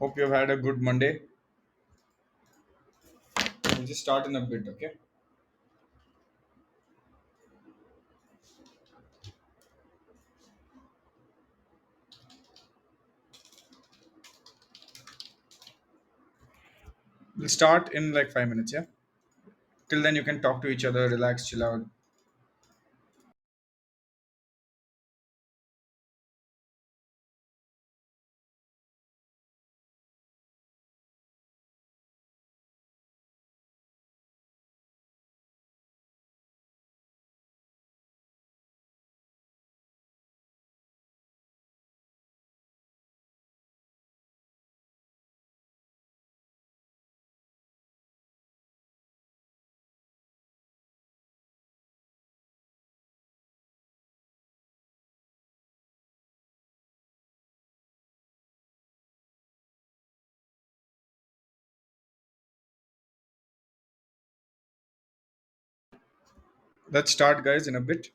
Hope you've had a good Monday. We'll just start in a bit, okay? We'll start in like 5 minutes, yeah? Till then, you can talk to each other, relax, chill out. Let's start, guys, in a bit.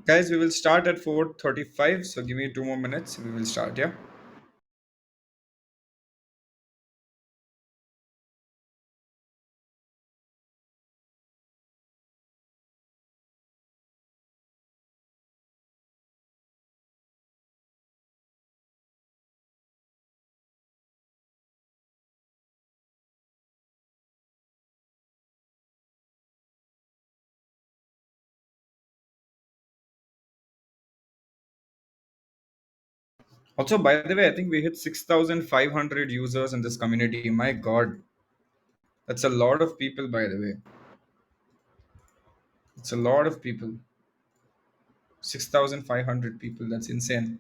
Guys, we will start at 4:35, so give me 2 more minutes. We will start, yeah? Also, by the way, I think we hit 6,500 users in this community. My God, that's a lot of people, by the way. It's a lot of people. 6,500 people. That's insane.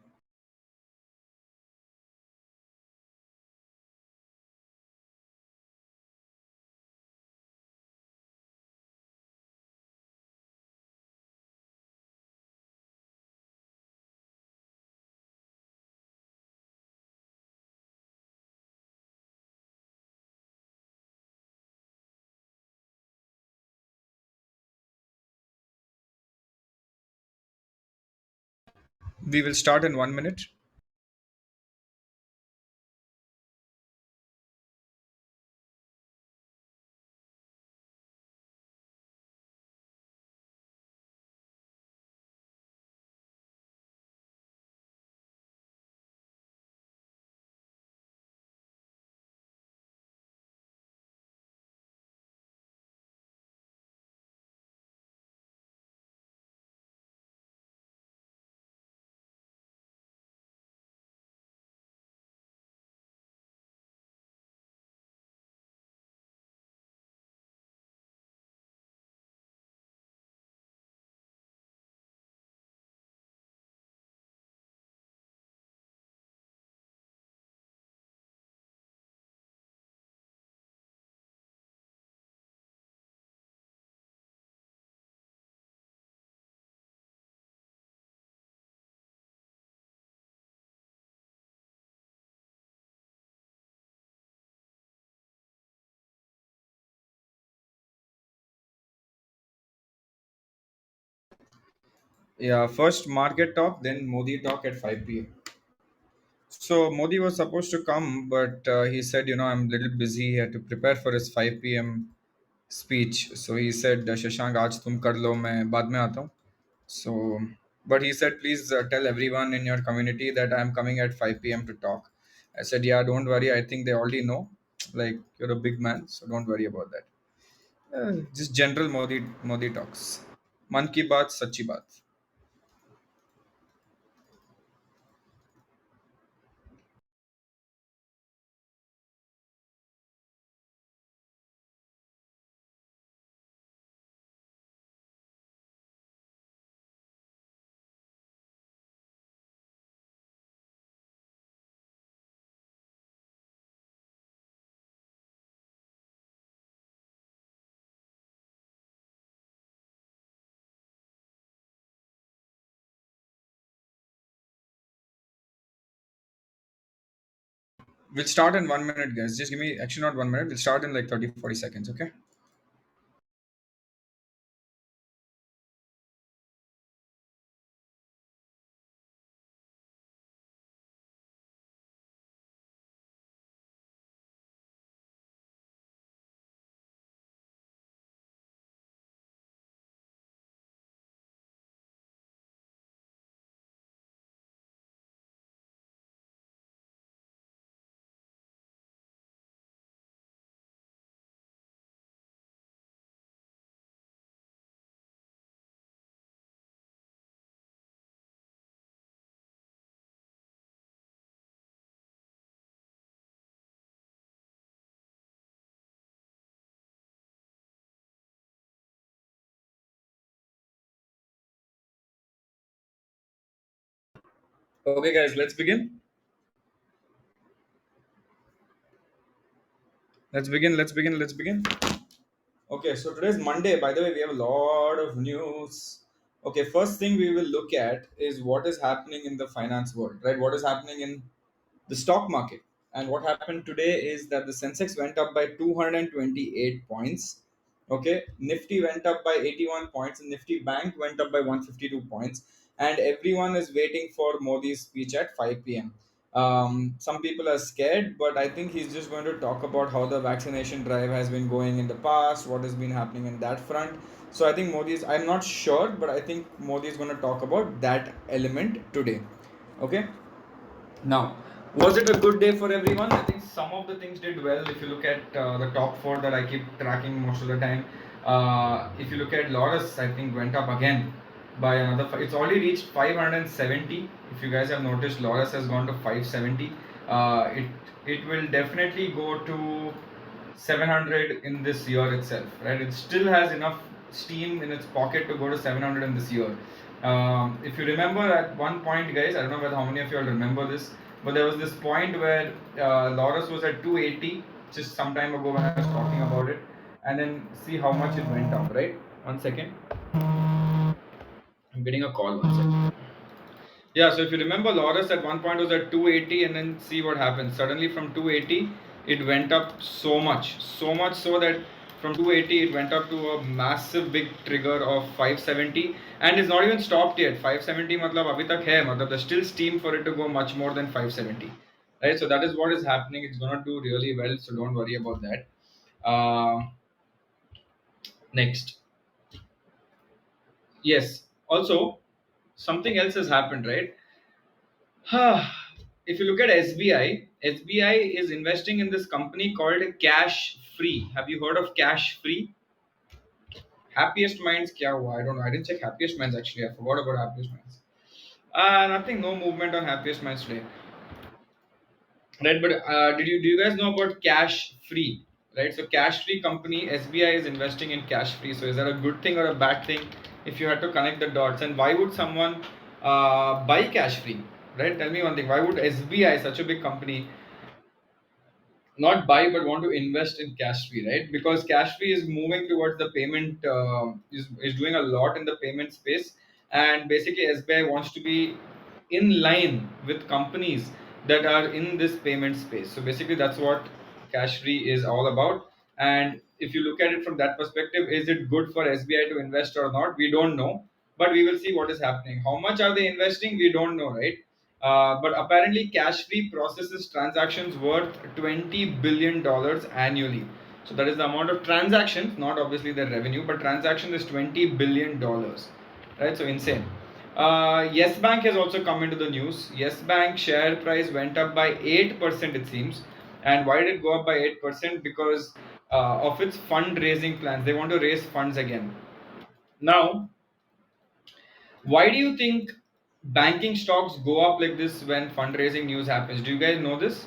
We will start in 1 minute. Yeah, first market talk, then Modi talk at 5 p.m. So Modi was supposed to come, but he said, I'm a little busy. He had to prepare for his 5 p.m. speech. So he said, Shashank, आज तुम कर लो मैं बाद में आता हूँ. So, but he said, please tell everyone in your community that I'm coming at 5 p.m. to talk. I said, yeah, don't worry. I think they already know. Like, you're a big man, so don't worry about that. Just general Modi talks. Man ki baat, sachi baat. We'll start in 1 minute, guys. Just give me, actually, not 1 minute. We'll start in like 30, 40 seconds, okay? Okay, guys, let's begin. Let's begin. Okay, so today's Monday. By the way, we have a lot of news. Okay, first thing we will look at is what is happening in the finance world, right? What is happening in the stock market. And what happened today is that the Sensex went up by 228 points. Okay, Nifty went up by 81 points, and Nifty Bank went up by 152 points. And everyone is waiting for Modi's speech at 5 p.m. Some people are scared, but I think he's just going to talk about how the vaccination drive has been going in the past, what has been happening in that front. So I think I'm not sure, but I think Modi is going to talk about that element today. Okay. Now, was it a good day for everyone? I think some of the things did well. If you look at the top four that I keep tracking most of the time, if you look at Lotus, I think went up again by another. It's already reached 570. If you guys have noticed, Lotus has gone to 570. It will definitely go to 700 in this year itself, right? It still has enough steam in its pocket to go to 700 in this year. If you remember at one point, guys, I don't know whether how many of you all remember this, but there was this point where Lotus was at 280 just some time ago when I was talking about it, and then see how much it went up, right? One second, I'm getting a call. One second. Yeah, so if you remember, Loris at one point was at 280, and then see what happened. Suddenly, from 280, it went up so much so that from 280 it went up to a massive big trigger of 570, and it's not even stopped yet. 570, matlab abhi tak hai, matlab there's still steam for it to go much more than 570, right? So that is what is happening. It's gonna do really well, so don't worry about that. Next, yes. Also, something else has happened, right? If you look at SBI, SBI is investing in this company called Cash Free. Have you heard of Cash Free? Happiest Minds, kya hua? I don't know. I didn't check Happiest Minds actually. I forgot about Happiest Minds. Nothing. No movement on Happiest Minds today. Right, but do you guys know about Cash Free? Right, so Cash Free company SBI is investing in Cash Free. So is that a good thing or a bad thing? If you had to connect the dots, and why would someone buy Cash Free? Right, tell me one thing. Why would SBI, such a big company, not buy but want to invest in Cashfree, right? Because Cashfree is moving towards the payment, is doing a lot in the payment space, and basically SBI wants to be in line with companies that are in this payment space. So basically, that's what Cashfree is all about. And if you look at it from that perspective, is it good for SBI to invest or not? We don't know, but we will see what is happening. How much are they investing? We don't know, right? But apparently, Cash Free processes transactions worth $20 billion annually. So that is the amount of transactions, not obviously their revenue, but transaction is $20 billion, right? So insane. Yes Bank has also come into the news. Yes Bank share price went up by 8%, it seems. And why did it go up by 8%? Because of its fundraising plans. They want to raise funds again. Now, why do you think banking stocks go up like this when fundraising news happens? Do you guys know this?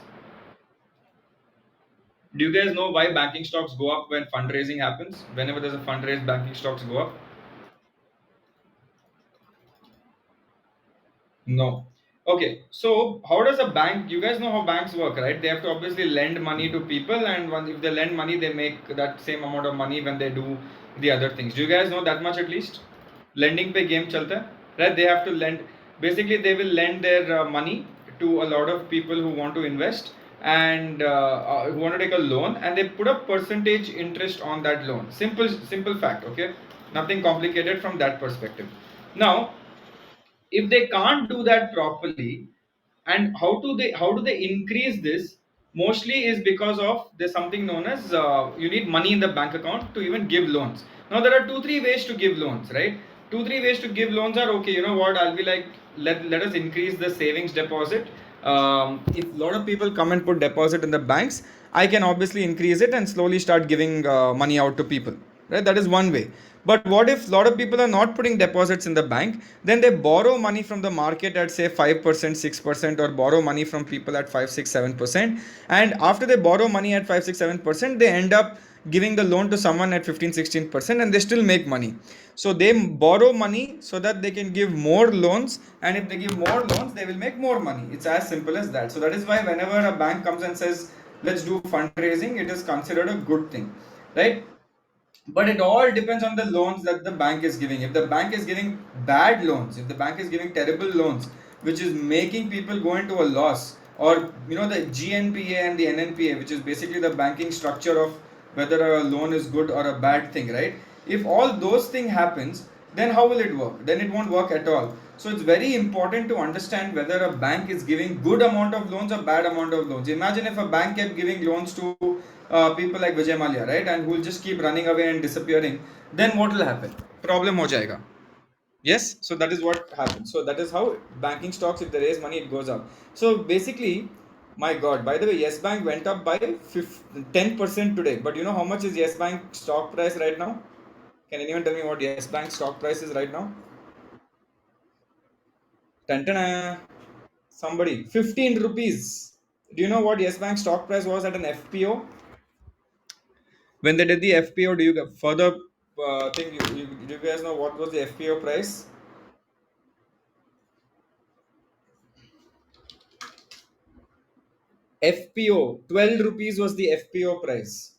Do you guys know why banking stocks go up when fundraising happens? Whenever there's a fundraise, banking stocks go up? No. Okay, so how does a bank? You guys know how banks work, right? They have to obviously lend money to people, and if they lend money, they make that same amount of money when they do the other things. Do you guys know that much at least? Lending पे game चलता है, right? They have to lend. Basically, they will lend their money to a lot of people who want to invest and who want to take a loan, and they put a percentage interest on that loan. Simple fact. Okay, nothing complicated from that perspective. Now, if they can't do that properly, and how do they increase this, mostly is because of there's something known as you need money in the bank account to even give loans. Now there are two three ways to give loans, right? Two three ways to give loans are, okay, you know what, I'll be like, let us increase the savings deposit. If a lot of people come and put deposit in the banks, I can obviously increase it and slowly start giving money out to people, right? That is one way. But what if a lot of people are not putting deposits in the bank? Then they borrow money from the market at say 5%, 6%, or borrow money from people at 5, 6, 7%. And after they borrow money at 5, 6, 7%, they end up giving the loan to someone at 15, 16%, and they still make money. So they borrow money so that they can give more loans, and if they give more loans, they will make more money. It's as simple as that. So that is why whenever a bank comes and says, let's do fundraising, it is considered a good thing, right? But it all depends on the loans that the bank is giving. If the bank is giving bad loans, if the bank is giving terrible loans, which is making people go into a loss, or the GNPA and the NNPA, which is basically the banking structure of whether a loan is good or a bad thing, right? If all those things happens, then how will it work? Then it won't work at all. So it's very important to understand whether a bank is giving good amount of loans or bad amount of loans. Imagine if a bank kept giving loans to people like Vijay Mallya, right, and who will just keep running away and disappearing, then what will happen? Problem ho jayega. Yes, so that is what happens. So that is how banking stocks, if they raise money, it goes up. So basically, my God, by the way, Yes Bank went up by 10% today. But you know how much is Yes Bank stock price right now? Can anyone tell me what Yes Bank stock price is right now? Tantana. Somebody, 15 rupees. Do you know what Yes Bank stock price was at an FPO? When they did the FPO, do you get further thing? Do you guys know what was the FPO price? FPO, 12 rupees was the FPO price.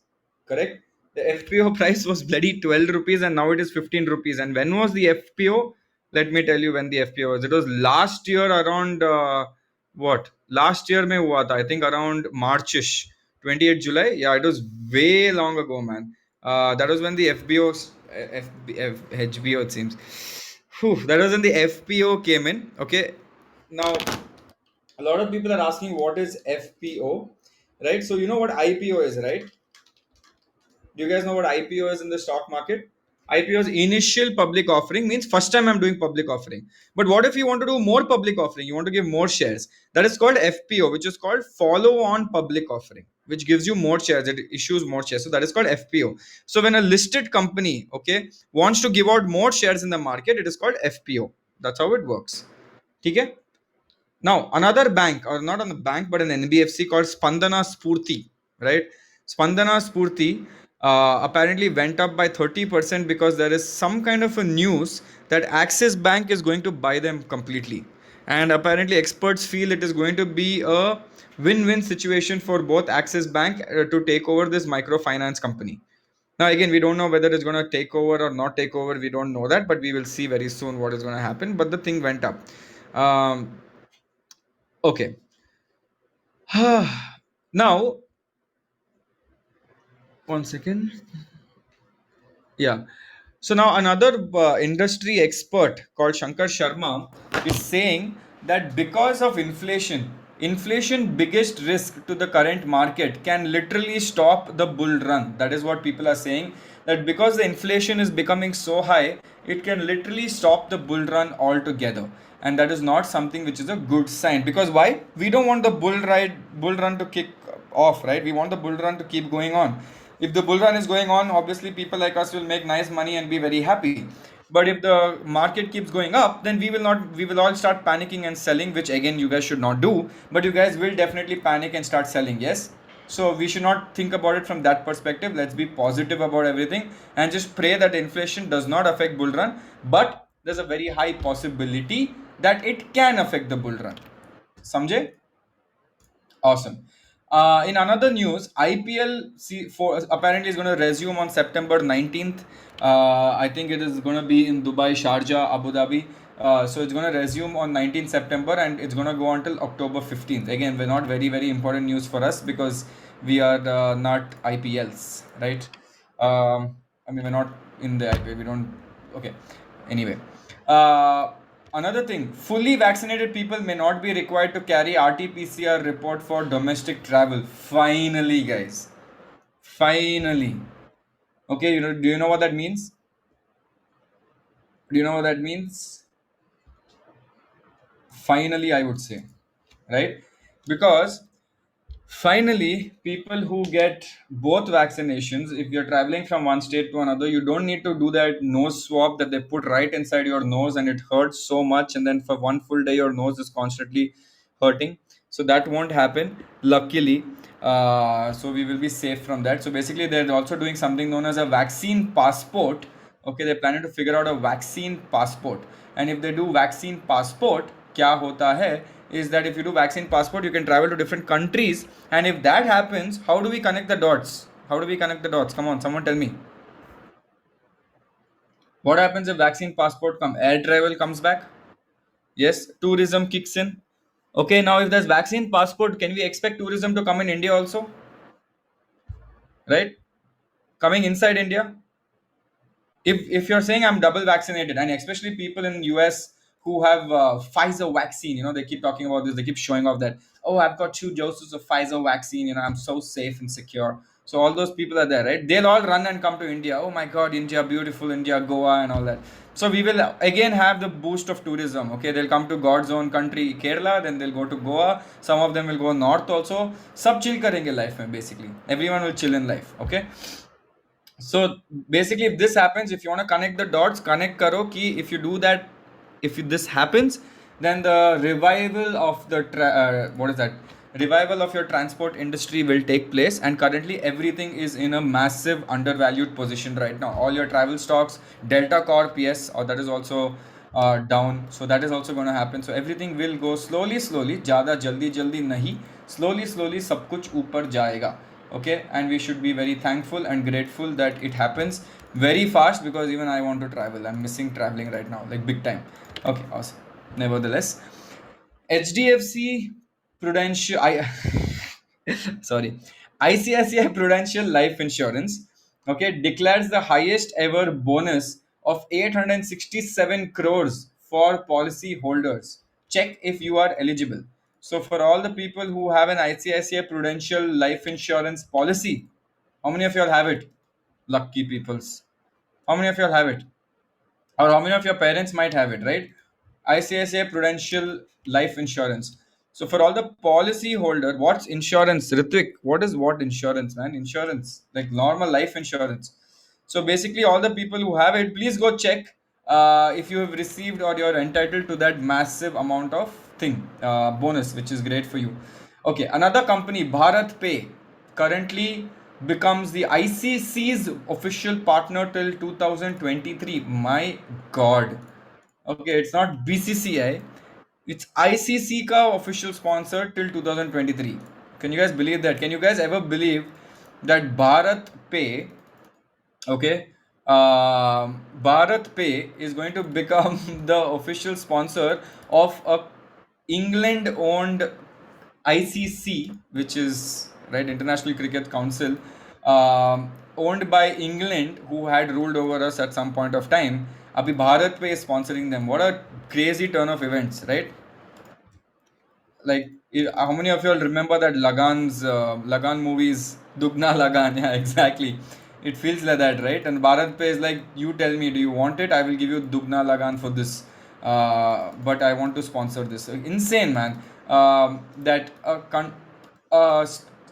Correct? The FPO price was bloody 12 rupees, and now it is 15 rupees. And when was the FPO? Let me tell you when the FPO was. It was last year around what? Last year mein hua tha, I think around Marchish, 28th July. Yeah, it was way long ago, man. That was when the FBO, HBO, it seems. Whew, that was when the FPO came in. Okay. Now, a lot of people are asking what is FPO, right? So you know what IPO is, right? Do you guys know what IPO is in the stock market? IPO is initial public offering, means first time I'm doing public offering. But what if you want to do more public offering? You want to give more shares. That is called FPO, which is called follow on public offering, which gives you more shares. It issues more shares. So that is called FPO. So when a listed company, okay, wants to give out more shares in the market, it is called FPO. That's how it works. Okay? Now, another bank, or not on a bank, but an NBFC called Spandana Spurti, right? Spandana Spurti apparently went up by 30% because there is some kind of a news that Axis Bank is going to buy them completely. And apparently, experts feel it is going to be a win win situation for both Axis Bank to take over this microfinance company. Now, again, we don't know whether it's going to take over or not take over. We don't know that, but we will see very soon what is going to happen. But the thing went up. Okay. Now, one second. Yeah. So now another industry expert called Shankar Sharma is saying that because of inflation biggest risk to the current market can literally stop the bull run. That is what people are saying. That because the inflation is becoming so high, it can literally stop the bull run altogether. And that is not something which is a good sign. Because why? We don't want the bull run to kick off, right? We want the bull run to keep going on. If the bull run is going on, obviously people like us will make nice money and be very happy. But if the market keeps going up, then we will all start panicking and selling, which again you guys should not do. But you guys will definitely panic and start selling, yes? So we should not think about it from that perspective. Let's be positive about everything and just pray that inflation does not affect bull run. But there's a very high possibility that it can affect the bull run. Samjhe? Awesome. In another news, IPL for apparently is going to resume on September 19th. I think it is going to be in Dubai, Sharjah, Abu Dhabi. So it's going to resume on 19th September and it's going to go until October 15th. Again, we're not very important news for us because we are not IPLs, right? I mean, we're not in the IPL. We don't. Okay. Anyway. Uh, Another thing, fully vaccinated people may not be required to carry RT-PCR report for domestic travel. Finally, guys. Finally. Okay, do you know what that means? Do you know what that means? Finally, I would say, right? Because finally, people who get both vaccinations, if you're traveling from one state to another, you don't need to do that nose swab that they put right inside your nose and it hurts so much. And then for one full day, your nose is constantly hurting. So that won't happen, luckily. So we will be safe from that. So basically, they're also doing something known as a vaccine passport. Okay, they're planning to figure out a vaccine passport. And if they do vaccine passport, kya hota hai is that if you do vaccine passport, you can travel to different countries. And if that happens, how do we connect the dots? How do we connect the dots? Come on, someone tell me. What happens if vaccine passport come? Air travel comes back. Yes, tourism kicks in. Okay, now if there's vaccine passport, can we expect tourism to come in India also? Right? Coming inside India? If you're saying I'm double vaccinated, and especially people in US who have Pfizer vaccine, they keep talking about this, they keep showing off that, oh, I've got 2 doses of Pfizer vaccine, I'm so safe and secure. So all those people are there, right? They'll all run and come to India. Oh my God, India, beautiful India, Goa, and all that. So we will again have the boost of tourism. Okay, they'll come to God's own country, Kerala, then they'll go to Goa. Some of them will go north also. Sab chill karenge life mein, basically. Everyone will chill in life. Okay. So basically, if this happens, if you want to connect the dots, connect karo ki if you do that, if this happens, then the revival of the what is that, revival of your transport industry will take place. And currently everything is in a massive undervalued position right now. All your travel stocks, Delta Corp, yes, or that is also down. So that is also going to happen. So everything will go slowly, ज़्यादा जल्दी जल्दी नहीं, slowly सब कुछ ऊपर जाएगा. Okay, and we should be very thankful and grateful that it happens very fast, because even I want to travel. I'm missing traveling right now, like big time. Okay, awesome. Nevertheless, HDFC Prudential, sorry, ICICI Prudential Life Insurance, okay, declares the highest ever bonus of 867 crores for policy holders. Check if you are eligible. So for all the people who have an ICICI Prudential Life Insurance policy, how many of you all have it? Lucky peoples. How many of you all have it? Or how many of your parents might have it, right? ICICI Prudential Life Insurance. So for all the policy holder, what's insurance? Ritvik, what insurance, man? Insurance, like normal life insurance. So basically, all the people who have it, please go check if you have received or you're entitled to that massive amount of thing bonus, which is great for you. Okay, another company, Bharat Pay, currently becomes the ICC's official partner till 2023. My God. Okay, it's not BCCI, it's ICC ka official sponsor till 2023. Can you guys believe that? Can you guys ever believe that Bharat Pay, okay, Bharat Pay is going to become the official sponsor of a England owned ICC, which is right, International Cricket Council, owned by England, who had ruled over us at some point of time. Abhi Bharat Pay is sponsoring them. What a crazy turn of events, right? Like, how many of you all remember that Lagan movies, Dugna Lagan? Yeah, exactly. It feels like that, right? And Bharat Pay is like, you tell me, do you want it? I will give you Dugna Lagan for this. But I want to sponsor this. Insane, man. That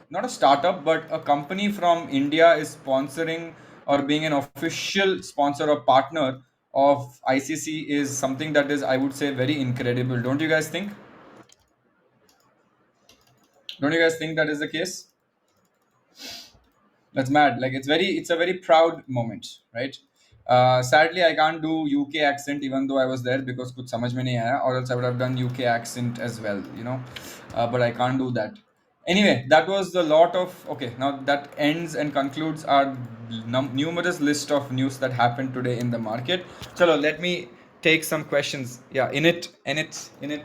not a startup, but a company from India is sponsoring or being an official sponsor or partner of ICC is something that is, I would say, very incredible. Don't you guys think? Don't you guys think that is the case? That's mad. Like it's a very proud moment, right? Sadly, I can't do UK accent even though I was there because कुछ समझ में नहीं आया, or else I would have done UK accent as well, but I can't do that. Anyway, that was the lot of okay. Now that ends and concludes our numerous list of news that happened today in the market. Chalo, let me take some questions. Yeah, in it,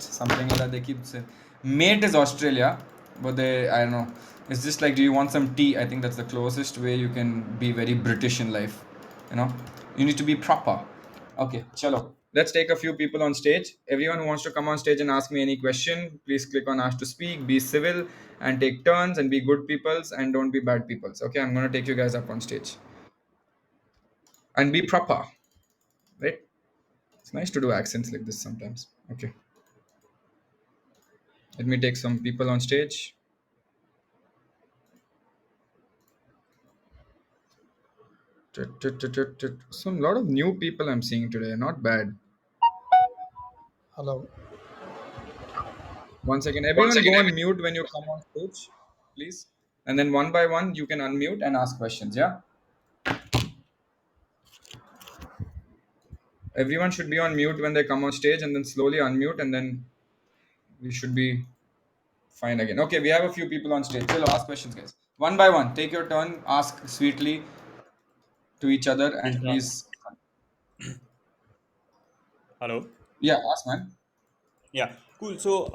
something like that they keep saying. Mate is Australia, but I don't know. It's just like, do you want some tea? I think that's the closest way you can be very British in life. You know, you need to be proper. Okay, chalo. Let's take a few people on stage. Everyone who wants to come on stage and ask me any question, please click on Ask to Speak. Be civil and take turns and be good peoples and don't be bad peoples. Okay, I'm gonna take you guys up on stage and be proper. Right? It's nice to do accents like this sometimes. Okay, let me take some people on stage. Some lot of new people I'm seeing today. Not bad. Hello. One second. Once Everyone again, go on mute when you come on stage, please. And then one by one, you can unmute and ask questions. Yeah. Everyone should be on mute when they come on stage and then slowly unmute and then we should be fine again. Okay, we have a few people on stage. Chalo, ask questions, guys. One by one. Take your turn. Ask sweetly to each other Yes, and please. hello. Yeah, ask, man. Yeah, cool. So,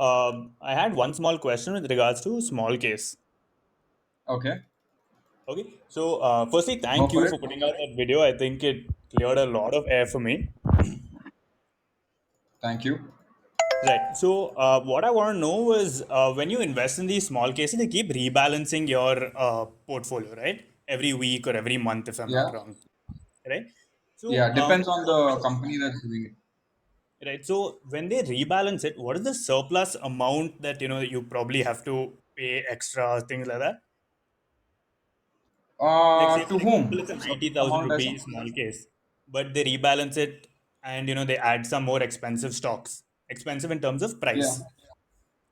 I had one small question with regards to small case. Okay, Okay. So, firstly, go thank for you it. for putting out that video. I think it cleared a lot of air for me. Thank you. Right. So, what I want to know is when you invest in these small cases, they keep rebalancing your portfolio, right? Every week or every month, if I'm Yeah. not wrong, right? So, Yeah, depends on the company that's doing it. right. So, when they rebalance it, what is the surplus amount that you probably have to pay extra, things like that? Like say To for example, whom? it's a So 90,000 amount as rupee small case, but they rebalance it and they add some more expensive stocks, expensive in terms of yeah, price.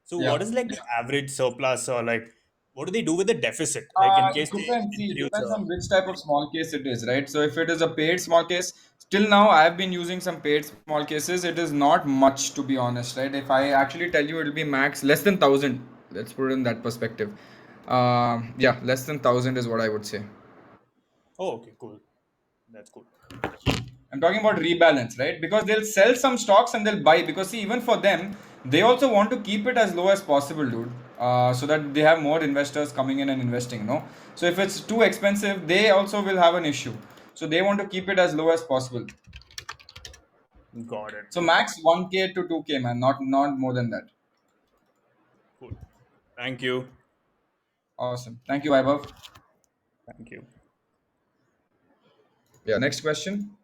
So what yeah. is like the average surplus, or like what do they do with the deficit? Like in It case they depends. See, it introduce depends on which type of small case it is, right? So if it is a paid small case, till now I've been using some paid small cases. It is not much, to be honest, right? If I actually tell you, it'll be max less than 1,000. Let's put it in that perspective. Yeah, less than 1,000 is what I would say. oh, okay, cool. That's cool. I'm talking about rebalance, right? Because they'll sell some stocks and they'll buy. Because see, even for them, they also want to keep it as low as possible, dude. So that they have more investors coming in and investing. No, so if it's too expensive, they also will have an issue. So they want to keep it as low as possible. Got it. So max 1K to 2K, man. Not more than that. Cool. Thank you. Awesome. Thank you, Vaibhav. Thank you. Yeah. Next question.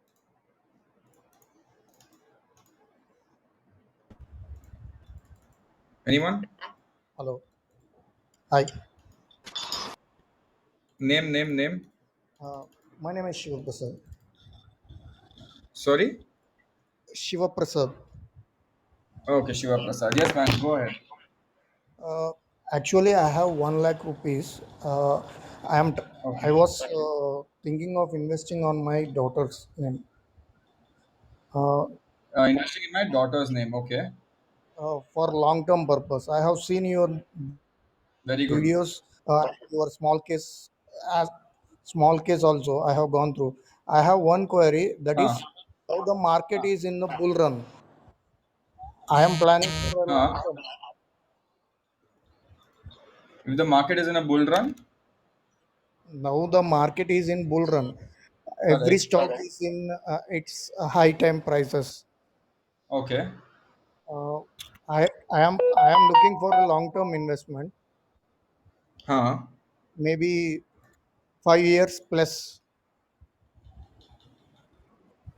Anyone? hello. Hi. Name. Uh, my name is Shiva Prasad. Sorry. Shiva Prasad. Okay, Shiva Prasad. Yes, man. Go ahead. Uh, Actually, I have 1 lakh rupees. I am. I Okay. was thinking of investing on my daughter's name. Uh, Investing in my daughter's name. Okay. for long-term purpose. I have seen your Very good. videos. Your small case also. I have gone through. I have one query that Huh. is how the market is in the bull run. I am planning for a long Huh. term. If the market is in a bull run, Now the market is in bull run. Every correct. stock is in its high time prices. Okay. Uh, I am looking for a long term investment, Huh. maybe 5 years plus.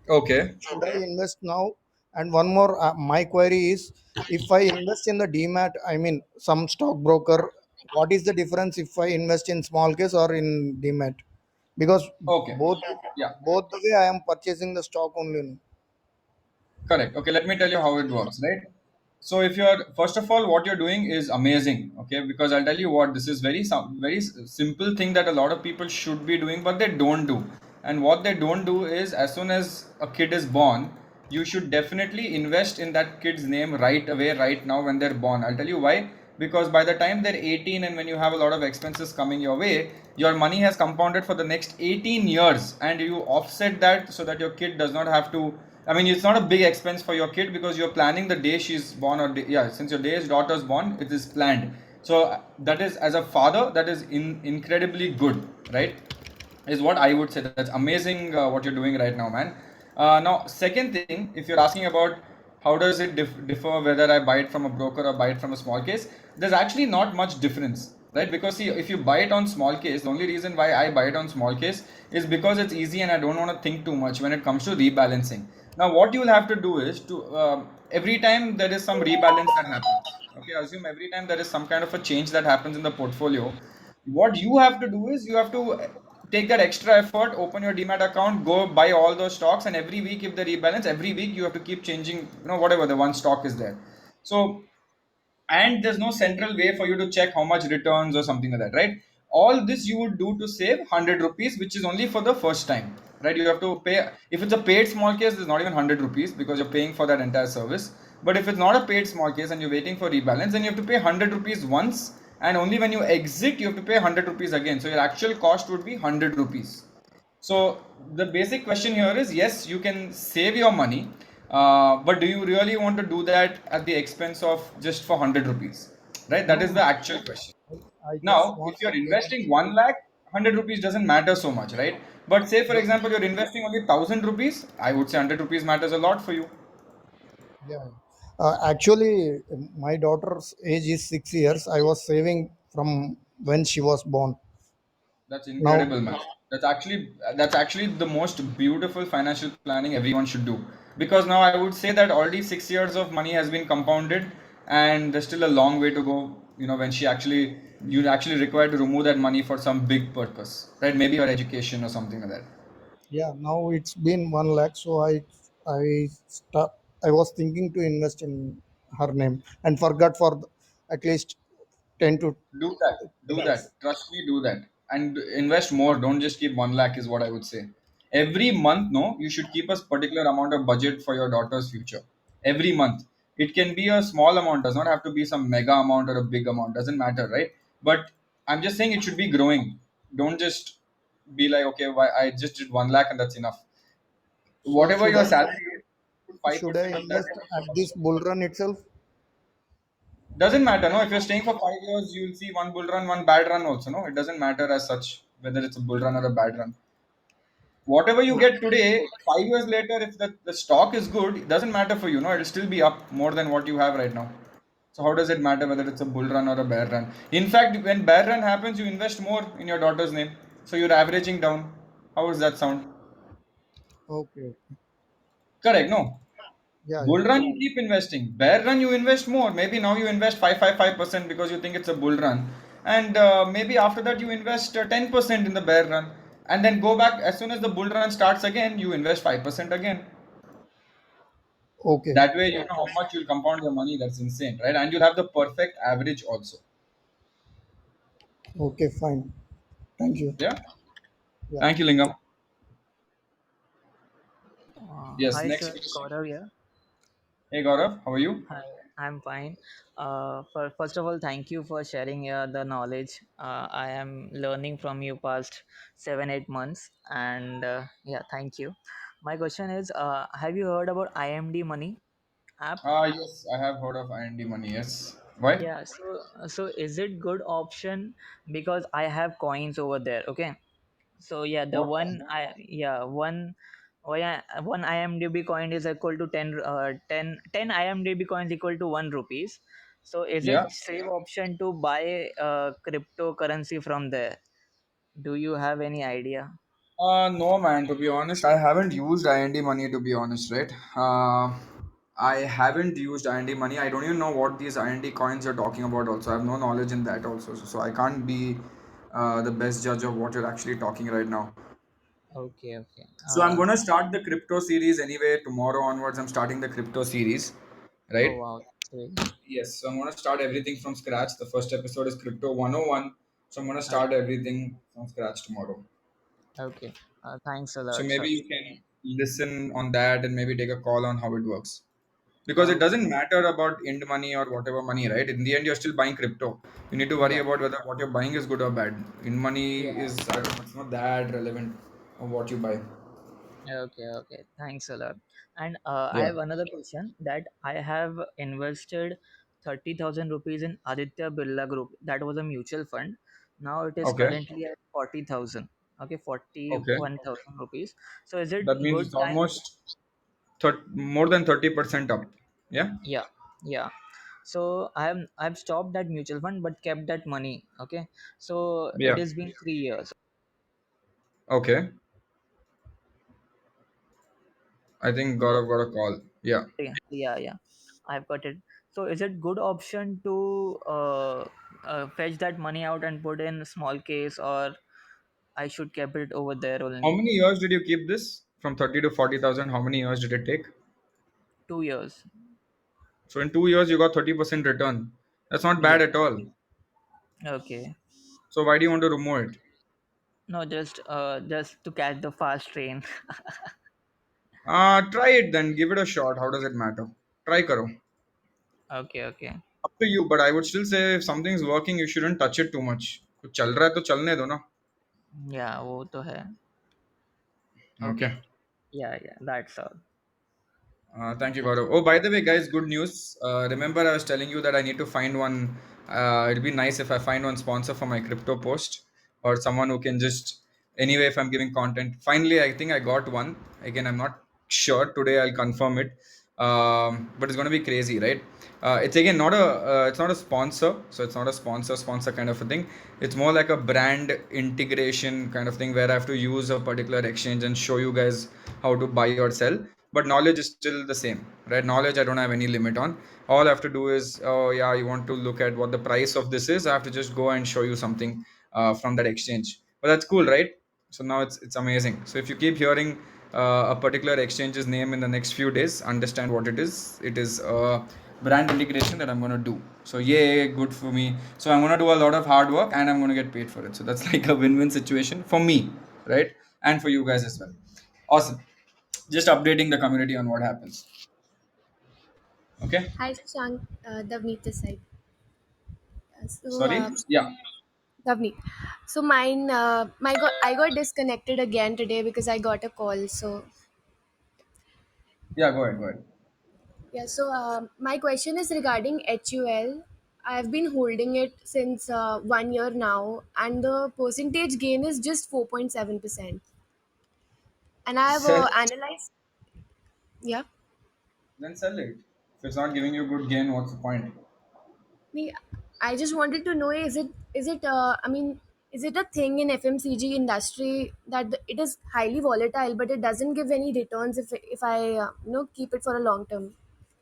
Okay. Should I invest now? And one more, my query is, if I invest in the demat, I mean some stockbroker. what is the difference if I invest in small case or in demat? Because Okay. both Yeah. both the way I am purchasing the stock only. Correct. Okay, let me tell you how it works, right? So if you're first of all, what you're doing is amazing, okay? Because I'll tell you what, this is very simple thing that a lot of people should be doing, but they don't do. And what they don't do is, as soon as a kid is born, you should definitely invest in that kid's name right away, right now when they're born. I'll tell you why. Because by the time they're 18 and when you have a lot of expenses coming your way, your money has compounded for the next 18 years, and you offset that so that your kid does not have to. I mean, it's not a big expense for your kid because you're planning the day she's born, or yeah, since your day daughter's born, it is planned. So that is, as a father, that is incredibly good, right? Is what I would say. That's amazing what you're doing right now, man. Now, second thing, if you're asking about how does it differ whether I buy it from a broker or buy it from a small case, there's actually not much difference, right? Because see, if you buy it on small case, the only reason why I buy it on small case is because it's easy and I don't want to think too much when it comes to rebalancing. Now, what you will have to do is to every time there is some rebalance that happens. Okay, assume every time there is some kind of a change that happens in the portfolio, what you have to do is you have to take that extra effort, open your demat account, go buy all those stocks, and every week if they rebalance, every week you have to keep changing, whatever the one stock is there. So, and there's no central way for you to check how much returns or something like that, right? All this you would do to save 100 rupees, which is only for the first time, right? You have to pay. If it's a paid small case, it's not even 100 rupees because you're paying for that entire service. But if it's not a paid small case and you're waiting for rebalance, then you have to pay 100 rupees once, and only when you exit you have to pay 100 rupees again. So your actual cost would be 100 rupees. So the basic question here is, yes, you can save your money, but do you really want to do that at the expense of just for 100 rupees? Right? That No, is the no. actual question. I just Now, if want you're some investing guarantee. 1 lakh, 100 rupees doesn't matter so much, right? But say, for example, you're investing only 1000 rupees, I would say 100 rupees matters a lot for you. Yeah. Actually, my daughter's age is 6 years. I was saving from when she was born. That's Now, incredible, man. That's actually the most beautiful financial planning everyone should do. Because now I would say that already 6 years of money has been compounded, and there's still a long way to go. When you actually require to remove that money for some big purpose, right? Maybe your education or something like that. yeah, now it's been 1 lakh. So I start. I was thinking to invest in her name and forgot for at least 10 to Do that. Do 10 that. years. Trust me, do that. And invest more. Don't just keep 1 lakh, is what I would say. Every month, no, you should keep a particular amount of budget for your daughter's future. Every month. It can be a small amount, does not have to be some mega amount or a big amount, doesn't matter, right? But I'm just saying it should be growing. Don't just be like, okay, why I just did 1 lakh and that's enough. So Whatever your salary is, put should I 5% of that invest in at your this daughter's. bull run itself? Doesn't matter, no. If you're staying for 5 years, you'll see one bull run, one bad run also, no. It doesn't matter as such whether it's a bull run or a bad run. Whatever you get today, 5 years later, if the stock is good, it doesn't matter for you, no. It'll still be up more than what you have right now. So how does it matter whether it's a bull run or a bear run? In fact, when bear run happens, you invest more in your daughter's name. So you're averaging down. How does that sound? Okay. Correct, no. Yeah, Bull yeah. run, you keep investing. Bear run, you invest more. Maybe now you invest 555% because you think it's a bull run. And maybe after that, you invest 10% in the bear run. And then go back as soon as the bull run starts again, you invest 5% again. Okay. That way, you know how much you'll compound your money. That's insane, right? And you'll have the perfect average also. Okay, fine. Thank you. Yeah. Yeah. Thank you, Lingam. Yes. Hi, Next sir. question. Gaurav here. Hey, Gaurav. How are you? Hi, I'm fine. First of all, thank you for sharing the knowledge. I am learning from you past 7, 8 months, and yeah, thank you. My question is, have you heard about IMD Money app? Yes. I have heard of IND money. Yes. Why? Yeah. So is it good option because I have coins over there? Okay. So yeah, the What? one I yeah one IMDb coin is equal to 10 IMDb coins equal to 1 rupees. So is Yeah. it safe option to buy cryptocurrency from there? Do you have any idea? No, man. To be honest, I haven't used IND money. To be honest, right? I haven't used IND money. I don't even know what these IND coins you're talking about. Also, I have no knowledge in that. Also, so I can't be the best judge of what you're actually talking right now. Okay, okay. So I'm gonna start the crypto series anyway. Tomorrow onwards, I'm starting the crypto series, Oh right? wow, that's great. Yes. So I'm gonna start everything from scratch. The first episode is Crypto 101. So I'm gonna start Okay, everything from scratch tomorrow. okay. Thanks a So lot, maybe sir. you can listen on that and maybe take a call on how it works. Because it Okay. doesn't matter about end money or whatever money, right? In the end, you're still buying crypto. You need to worry Yeah, about whether what you're buying is good or bad. In money yeah. is, I don't know, it's not that relevant of what you buy. Okay, okay. Thanks a lot. And I Yeah. have another question that I have invested 30,000 rupees in Aditya Birla Group. That was a mutual fund. Now it is Okay. currently at 40,000. Okay, Okay. 41,000 rupees. So is it That means good it's time? almost more than 30% up. Yeah. Yeah, yeah. So I've stopped that mutual fund but kept that money. Okay. So it Yeah. has been 3 years. Okay. I think Gaurav got a call. Yeah. Yeah, yeah, yeah. I've got it. So is it good option to fetch that money out and put in small case, or I should keep it over there How only? many years did you keep this from 30 to 40,000? How many years did it take? 2 years. So in 2 years, you got 30% return. That's not Yeah. bad at all. Okay. So why do you want to remove it? No, just to catch the fast train. Try it then. Give it a shot. How does it matter? Try karo. Okay, okay. Up to you. But I would still say if something's working, you shouldn't touch it too much. कुछ चल रहा है तो चलने दो ना. Yeah, वो तो है. Okay. Okay. Yeah, yeah. That's all. Thank you, Gaurav. Oh, by the way, guys, good news. Remember, I was telling you that I need to find one. It'd be nice if I find one sponsor for my crypto post or someone who can just. Anyway, if I'm giving content. Finally, I think I got one. Again, I'm not sure. Today, I'll confirm it. But it's going to be crazy, right? It's again not a. It's not a sponsor, so it's not a sponsor kind of a thing. It's more like a brand integration kind of thing where I have to use a particular exchange and show you guys how to buy or sell, but knowledge is still the same, right? Knowledge I don't have any limit on. All I have to do is, oh yeah, you want to look at what the price of this is, I have to just go and show you something from that exchange. But that's cool, right? So now it's amazing. So if you keep hearing a particular exchange's name in the next few days, understand what it is. It is brand integration that I'm going to do. So yay, good for me. So I'm going to do a lot of hard work and I'm going to get paid for it. So that's like a win-win situation for me, right? And for you guys as well. Awesome. Just updating the community on what happens. Okay. Hi, Shashank. Davneet this side. Sorry. Yeah. Davneet. So I got disconnected again today because I got a call. So Yeah. Go ahead. Go ahead. yeah. So my question is regarding HUL. I've been holding it since 1 year now, and the percentage gain is just 4.7%. And I've Sell. analyzed. Yeah. Then sell it. If it's not giving you good gain, what's the point? Me, I just wanted to know, is it a thing in FMCG industry that it is highly volatile, but it doesn't give any returns if I keep it for a long term?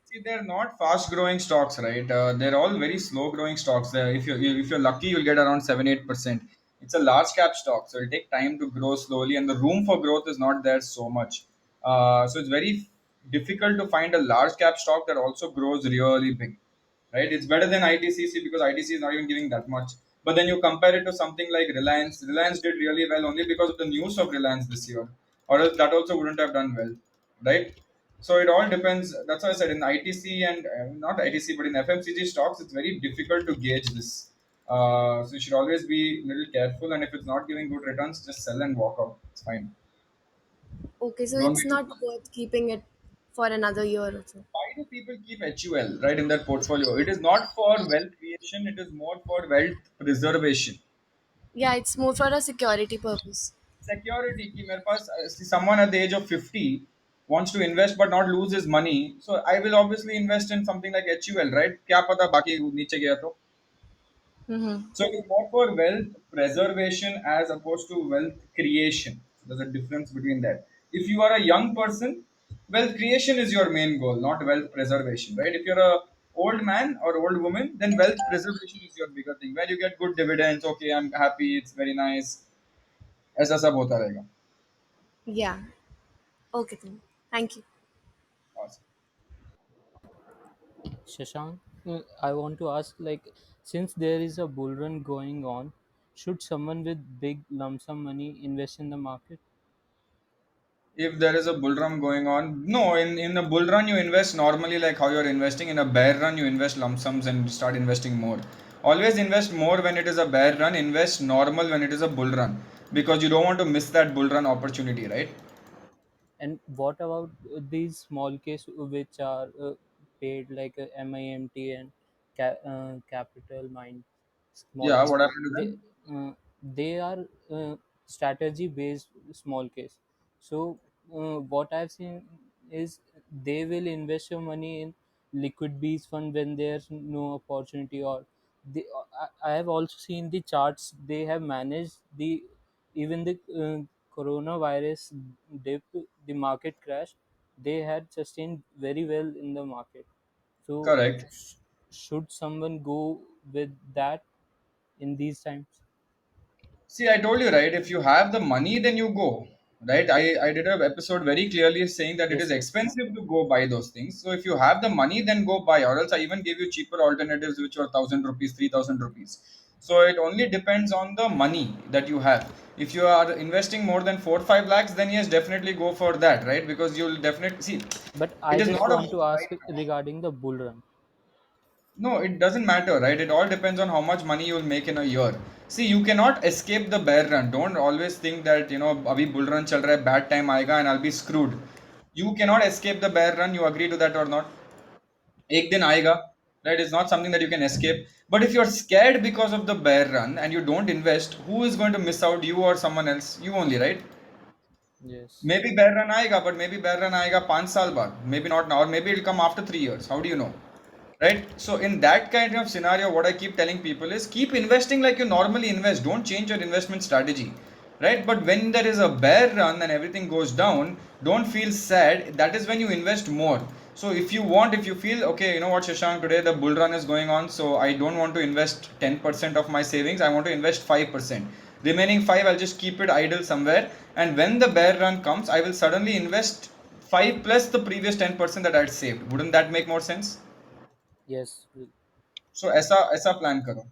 See, they're not fast growing stocks, right? They're all very slow growing stocks. If you're lucky, you'll get around 7-8%. It's a large cap stock, so it'll take time to grow slowly, and the room for growth is not there so much. So it's very difficult to find a large cap stock that also grows really big, right? It's better than ITCC because ITC is not even giving that much. But then you compare it to something like Reliance. Reliance did really well only because of the news of Reliance this year, or else that also wouldn't have done well, right? So it all depends. That's why I said in ITC and not ITC, but in FMCG stocks, it's very difficult to gauge this. So you should always be a little careful, and if it's not giving good returns, just sell and walk out. It's fine. Okay, so Don't it's be too not much. worth keeping it for another year or so. Why do people keep HUL right in their portfolio? It is not for wealth creation; it is more for wealth preservation. Yeah, it's more for a security purpose. Security कि मेरे पास see someone at the age of 50 wants to invest but not lose his money, so I will obviously invest in something like HUL, right? क्या पता बाकी नीचे गया तो. Mm-hmm. So it is more for wealth preservation as opposed to wealth creation. So there's a difference between that. If you are a young person, Wealth creation is your main goal, not wealth preservation, right? If you're a old man or old woman, then wealth preservation is your bigger thing, where you get good dividends. Okay, I'm happy, it's very nice. ऐसा सब होता रहेगा. Yeah. Okay then. Thank you. Awesome. Shashank, I want to ask, like, since there is a bull run going on, should someone with big lump sum money invest in the market? If there is a bull run going on, no, in a bull run you invest normally like how you're investing. In a bear run you invest lump sums and start investing more. Always invest more when it is a bear run, invest normal when it is a bull run, because you don't want to miss that bull run opportunity, right? And what about these small case which are paid, like MIMT and Capital Mind small Yeah, case? what happened to They them? they are strategy based small case. So what I've seen is they will invest your money in liquid bees fund when there's no opportunity, or I have also seen the charts. They have managed the even the coronavirus dip, the market crash, they had sustained very well in the market. So Correct. should someone go with that in these times? See, I told you, right? If you have the money, then you go. Right? I did an episode very clearly saying that it is Yes, yes. expensive to go buy those things. So if you have the money, then go buy. Or else I even gave you cheaper alternatives which were 1,000 rupees, 3,000 rupees. So it only depends on the money that you have. If you are investing more than 4 5 lakhs, then yes, definitely go for that, right? Because you'll definitely see But it I is just not about want to ask right now. regarding the bull run. No, it doesn't matter, right? It all depends on how much money you'll make in a year. See, you cannot escape the bear run. Don't always think that, abhi bull run chal raha hai, bad time aega and I'll be screwed. You cannot escape the bear run. You agree to that or not? Ek din aega, right? It's not something that you can escape. But if you're scared because of the bear run and you don't invest, who is going to miss out? You or someone else? You only, right? Yes. Maybe bear run aega, but maybe bear run aega 5 saal baad. Maybe not now, or maybe it'll come after 3 years. How do you know? Right? So in that kind of scenario, what I keep telling people is keep investing like you normally invest. Don't change your investment strategy. Right? But when there is a bear run and everything goes down, don't feel sad. That is when you invest more. So if you feel okay, you know what, Shashank, today the bull run is going on, so I don't want to invest 10% of my savings. I want to invest 5%. Remaining 5, I'll just keep it idle somewhere. And when the bear run comes, I will suddenly invest 5 plus the previous 10% that I'd saved. Wouldn't that make more sense? Yes. So ऐसा ऐसा plan करो.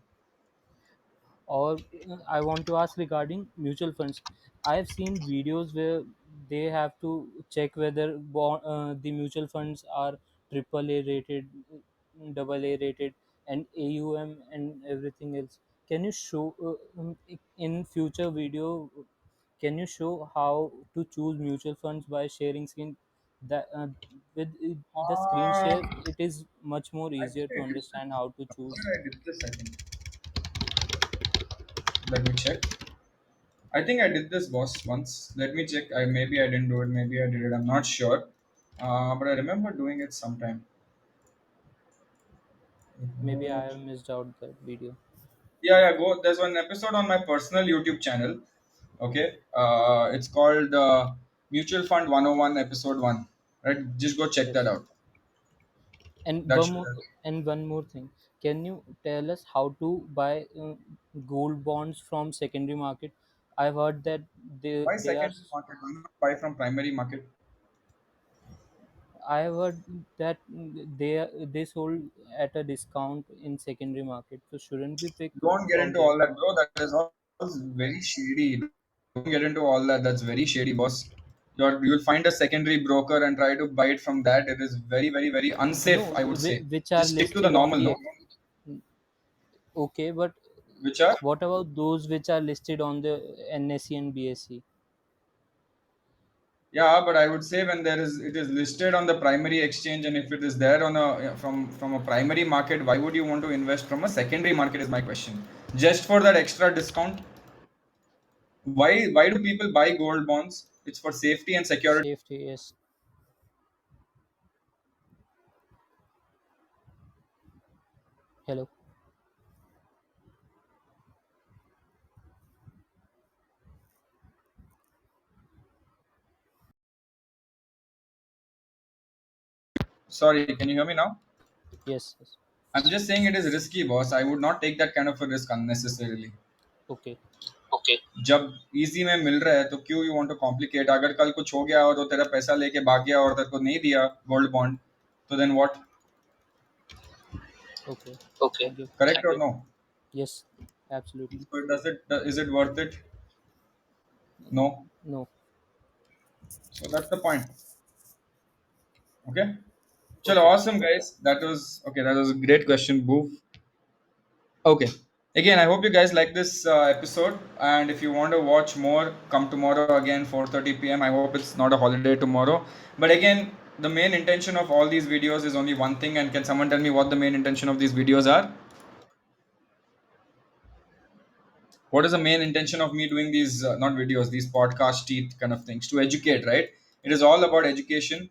Or I want to ask regarding mutual funds. I have seen videos where they have to check whether the mutual funds are triple A rated, double A rated, and AUM and everything else. Can you show in future video? Can you show how to choose mutual funds by sharing screen? That with the screen Uh, share, it is much more I think easier to I did understand this. how to choose. Where I did this, I think. Let me check. I think I did this, boss, once. Let me check. Maybe I didn't do it. Maybe I did it. I'm not sure. But I remember doing it sometime. Maybe I have missed out that video. Yeah, yeah. Go. There's one episode on my personal YouTube channel. Okay. It's called Mutual Fund 101, episode 1. Right. Just go check that Yes. out. And That one should more help. and one more thing. Can you tell us how to buy gold bonds from secondary market? I've heard that Why they are. secondary market? Why not buy from primary market? I have heard that they sold at a discount in secondary market. So shouldn't we pick Don't get from into there? all that, bro. That is all very shady. Don't get into all that. That's very shady, boss. You'll find a secondary broker and try to buy it from that. It is very, very, very unsafe, No, I would say. which are Just stick to the listed on normal, the no? okay, but Which are, what about those which are listed on the NSE and BSE? yeah, but I would say when it is listed on the primary exchange, and if it is there on from a primary market, why would you want to invest from a secondary market? Is my question. Just for that extra discount? Why do people buy gold bonds? It's for safety and security. Safety, yes. Hello. Sorry, can you hear me now? Yes, yes. I'm just saying it is risky, boss. I would not take that kind of a risk unnecessarily. Okay. Okay, जब easy में मिल रहा है तो क्यों you want to complicate? अगर कल कुछ हो गया और वो तेरा पैसा लेके भाग गया और तेरे को नहीं दिया गोल्ड बॉन्ड, तो then what? Okay. Okay, Thank you. Correct और no? Yes, absolutely. So is it worth it? No. No. So that's the point. Okay. Chalo, Okay. awesome guys. That was a great question, Boof. Okay. Again, I hope you guys like this episode. And if you want to watch more, come tomorrow again 4:30 p.m. I hope it's not a holiday tomorrow. But again, the main intention of all these videos is only one thing. And can someone tell me what the main intention of these videos are? What is the main intention of me doing these not videos, these podcast teeth kind of things? To educate, right? It is all about education.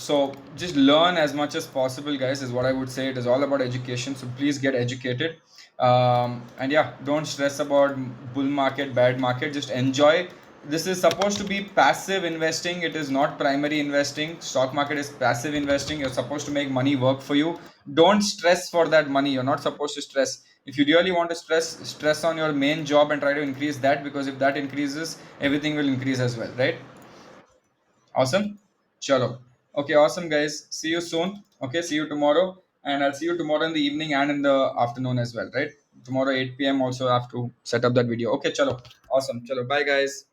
So just learn as much as possible, guys, is what I would say. It is all about education, so please get educated. And yeah, don't stress about bull market, bad market. Just enjoy. This is supposed to be passive investing. It is not primary investing. Stock market is passive investing. You're supposed to make money work for you. Don't stress for that money. You're not supposed to stress. If you really want to stress on your main job and try to increase that, because if that increases, everything will increase as well, right? Awesome. Chalo. Okay, awesome guys. See you soon. Okay, see you tomorrow. And I'll see you tomorrow in the evening and in the afternoon as well, right? Tomorrow 8 p.m. also have to set up that video. Okay, chalo. Awesome. Chalo. Bye guys.